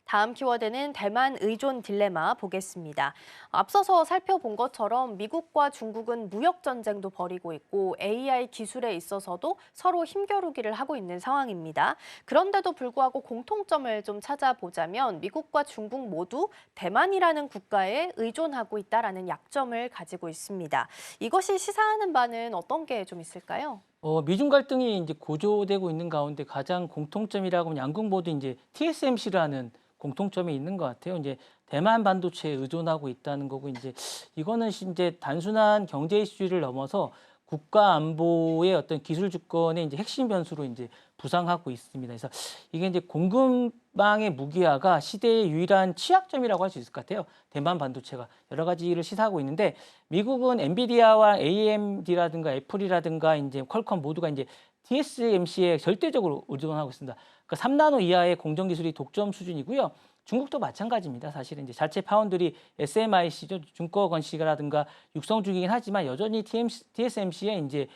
다음 키워드는 대만 의존 딜레마 보겠습니다. 앞서서 살펴본 것처럼 미국과 중국은 무역 전쟁도 벌이고 있고 AI 기술에 있어서도 서로 힘겨루기를 하고 있는 상황입니다. 그런데도 불구하고 공통점을 좀 찾아보자면 미국과 중국 모두 대만이라는 국가에 의존하고 있다라는 약점을 가지고 있습니다. 이것이 시사하는 바는 어떤 게 좀 있을까요? 미중 갈등이 이제 고조되고 있는 가운데 가장 공통점이라고 하면 양국 모두 이제 TSMC라는 공통점이 있는 것 같아요. 이제 대만 반도체에 의존하고 있다는 거고 이제 이거는 이제 단순한 경제 이슈를 넘어서 국가 안보의 어떤 기술 주권의 이제 핵심 변수로 이제 부상하고 있습니다. 그래서 이게 이제 공급망의 무기화가 시대의 유일한 취약점이라고 할 수 있을 것 같아요. 대만 반도체가 여러 가지를 시사하고 있는데 미국은 엔비디아와 AMD라든가 애플이라든가 이제 퀄컴 모두가 이제 TSMC에 절대적으로 의존하고 있습니다. 그러니까 3나노 이하의 공정 기술이 독점 수준이고요. 중국도 마찬가지입니다. 사실은 이제 자체 파운드리 SMIC죠. 중꺼건시라든가 육성 중이긴 하지만 여전히 TSMC의 이제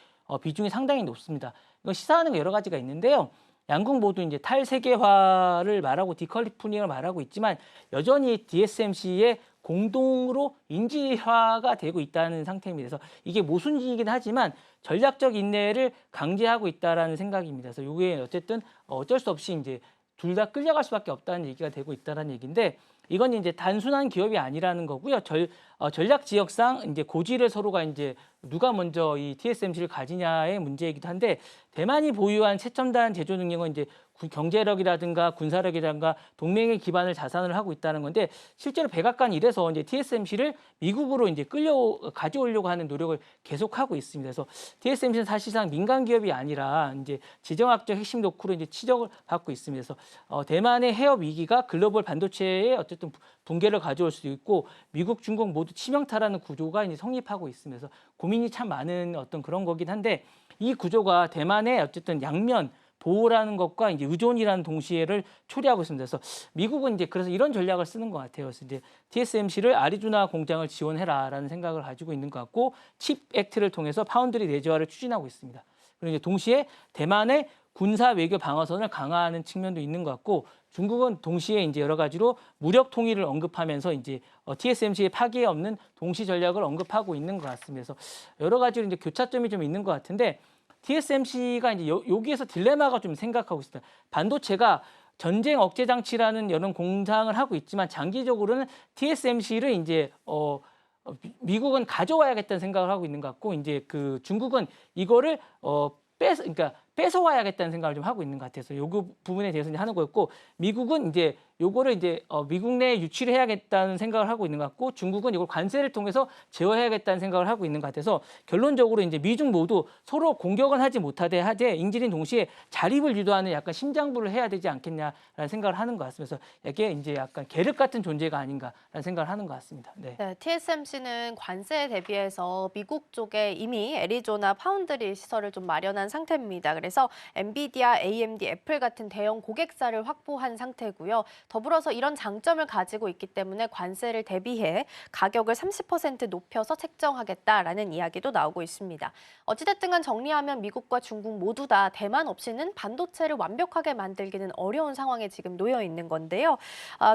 비중이 상당히 높습니다. 이거 시사하는 게 여러 가지가 있는데요. 양국 모두 이제 탈세계화를 말하고 디컬리프닝을 말하고 있지만 여전히 TSMC의 공동으로 인지화가 되고 있다는 상태입니다. 그래서 이게 모순이긴 하지만 전략적 인내를 강제하고 있다라는 생각입니다. 그래서 이게 어쨌든 어쩔 수 없이 이제 둘 다 끌려갈 수밖에 없다는 얘기가 되고 있다는 얘기인데 이건 이제 단순한 기업이 아니라는 거고요. 전략 지역상 이제 고지를 서로가 이제 누가 먼저 이 TSMC를 가지냐의 문제이기도 한데 대만이 보유한 최첨단 제조 능력은 이제 경제력이라든가 군사력이라든가 동맹의 기반을 자산을 하고 있다는 건데 실제로 백악관 이래서 이제 TSMC를 미국으로 이제 가져오려고 하는 노력을 계속하고 있습니다. 그래서 TSMC는 사실상 민간 기업이 아니라 이제 지정학적 핵심 노크로 이제 지적을 받고 있습니다. 그래서 대만의 해협 위기가 글로벌 반도체의 어쨌든 붕괴를 가져올 수도 있고 미국, 중국 모두 치명타라는 구조가 이제 성립하고 있으면서 고민이 참 많은 어떤 그런 거긴 한데 이 구조가 대만의 어쨌든 양면 보호라는 것과 이제 의존이라는 동시에를 초래하고 있습니다. 그래서 미국은 이제 그래서 이런 전략을 쓰는 것 같아요. 그래서 이제 TSMC를 아리조나 공장을 지원해라라는 생각을 가지고 있는 것 같고 칩 액트를 통해서 파운드리 내재화를 추진하고 있습니다. 그리고 이제 동시에 대만의 군사 외교 방어선을 강화하는 측면도 있는 것 같고 중국은 동시에 이제 여러 가지로 무력 통일을 언급하면서 이제 TSMC의 파기에 없는 동시 전략을 언급하고 있는 것 같습니다. 그래서 여러 가지로 이제 교차점이 좀 있는 것 같은데 TSMC가 이제 여기에서 딜레마가 좀 생각하고 있습니다. 반도체가 전쟁 억제 장치라는 여러 공상을 하고 있지만 장기적으로는 TSMC를 이제 미국은 가져와야겠다는 생각을 하고 있는 것 같고 이제 그 중국은 이거를 그러니까 뺏어와야겠다는 생각을 좀 하고 있는 것 같아서 요거 부분에 대해서 이제 하는 거였고 미국은 이제 요거를 이제 미국 내에 유치를 해야겠다는 생각을 하고 있는 것 같고 중국은 이걸 관세를 통해서 제어해야겠다는 생각을 하고 있는 것 같아서 결론적으로 이제 미중 모두 서로 공격은 하지 못하되 인질인 동시에 자립을 유도하는 약간 심장부를 해야 되지 않겠냐라는 생각을 하는 것 같습니다. 그래서 이게 이제 약간 계륵 같은 존재가 아닌가라는 생각을 하는 것 같습니다. 네. 네, TSMC는 관세에 대비해서 미국 쪽에 이미 애리조나 파운드리 시설을 좀 마련한 상태입니다. 그래서 엔비디아, AMD, 애플 같은 대형 고객사를 확보한 상태고요. 더불어서 이런 장점을 가지고 있기 때문에 관세를 대비해 가격을 30% 높여서 책정하겠다라는 이야기도 나오고 있습니다. 어찌됐든 간 정리하면 미국과 중국 모두 다 대만 없이는 반도체를 완벽하게 만들기는 어려운 상황에 지금 놓여 있는 건데요.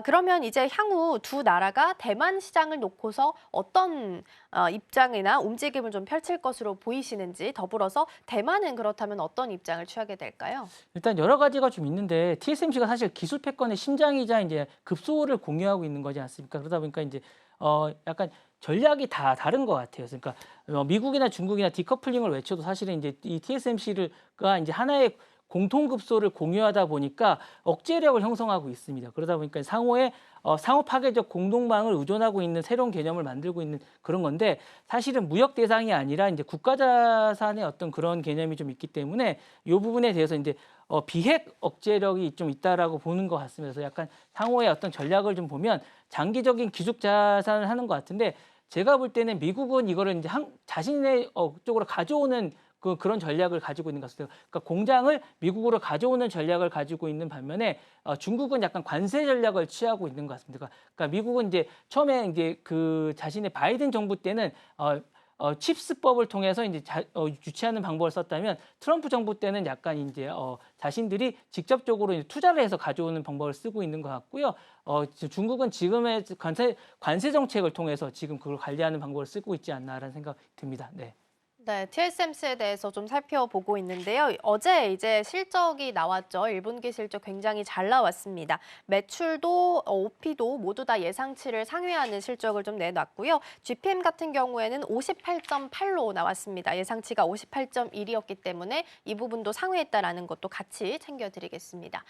그러면 이제 향후 두 나라가 대만 시장을 놓고서 어떤 입장이나 움직임을 좀 펼칠 것으로 보이시는지 더불어서 대만은 그렇다면 어떤 입장을 취하게 될까요? 일단 여러 가지가 좀 있는데 TSMC가 사실 기술 패권의 심장이자 이제 급소를 공유하고 있는 거지 않습니까? 그러다 보니까 이제 약간 전략이 다 다른 것 같아요. 그러니까 미국이나 중국이나 디커플링을 외쳐도 사실은 이제 이 TSMC가 이제 하나의 공통급소를 공유하다 보니까 억제력을 형성하고 있습니다. 그러다 보니까 상호 파괴적 공동망을 의존하고 있는 새로운 개념을 만들고 있는 그런 건데 사실은 무역 대상이 아니라 이제 국가 자산의 어떤 그런 개념이 좀 있기 때문에 이 부분에 대해서 이제 비핵 억제력이 좀 있다라고 보는 것 같습니다. 그래서 약간 상호의 어떤 전략을 좀 보면 장기적인 기술 자산을 하는 것 같은데 제가 볼 때는 미국은 이거를 이제 자신의 쪽으로 가져오는 그런 전략을 가지고 있는 것 같아요. 그러니까 공장을 미국으로 가져오는 전략을 가지고 있는 반면에 중국은 약간 관세 전략을 취하고 있는 것 같습니다. 그러니까 미국은 이제 처음에 이제 그 자신의 바이든 정부 때는 칩스법을 통해서 이제 유치하는 방법을 썼다면 트럼프 정부 때는 약간 이제 자신들이 직접적으로 이제 투자를 해서 가져오는 방법을 쓰고 있는 것 같고요. 중국은 지금의 관세 정책을 통해서 지금 그걸 관리하는 방법을 쓰고 있지 않나라는 생각이 듭니다. 네. 네, TSMC에 대해서 좀 살펴보고 있는데요. 어제 이제 실적이 나왔죠. 1분기 실적 굉장히 잘 나왔습니다. 매출도 OP도 모두 다 예상치를 상회하는 실적을 좀 내놨고요. GPM 같은 경우에는 58.8로 나왔습니다. 예상치가 58.1이었기 때문에 이 부분도 상회했다라는 것도 같이 챙겨드리겠습니다.